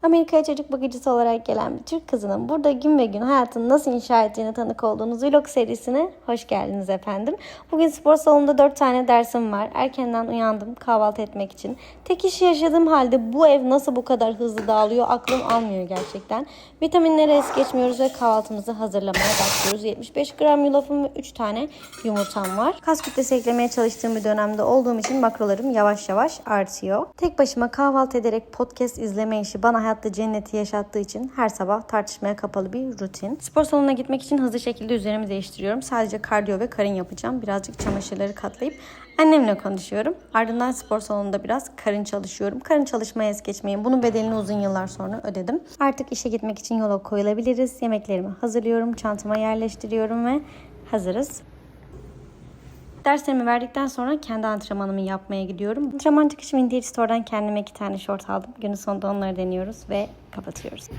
Amerika'ya çocuk bakıcısı olarak gelen bir Türk kızının burada gün ve gün hayatını nasıl inşa ettiğine tanık olduğunuz vlog serisine hoş geldiniz efendim. Bugün spor salonunda 4 tane dersim var. Erkenden uyandım kahvaltı etmek için. Tek iş yaşadığım halde bu ev nasıl bu kadar hızlı dağılıyor aklım almıyor gerçekten. Vitaminleri es geçmiyoruz ve kahvaltımızı hazırlamaya başlıyoruz. 75 gram yulafım ve 3 tane yumurtam var. Kas kütlesi eklemeye çalıştığım bir dönemde olduğum için makrolarım yavaş yavaş artıyor. Tek başıma kahvaltı ederek podcast izleme işi bana hayatta cenneti yaşattığı için her sabah tartışmaya kapalı bir rutin. Spor salonuna gitmek için hızlı şekilde üzerimi değiştiriyorum. Sadece kardiyo ve karın yapacağım. Birazcık çamaşırları katlayıp annemle konuşuyorum. Ardından spor salonunda biraz karın çalışıyorum. Karın çalışmaya es geçmeyin. Bunun bedelini uzun yıllar sonra ödedim. Artık işe gitmek için yola koyulabiliriz. Yemeklerimi hazırlıyorum. Çantama yerleştiriyorum ve hazırız. Derslerimi verdikten sonra kendi antrenmanımı yapmaya gidiyorum. Antrenman çıkışı Vintage Store'dan kendime 2 tane şort aldım. Günün sonunda onları deniyoruz ve kapatıyoruz.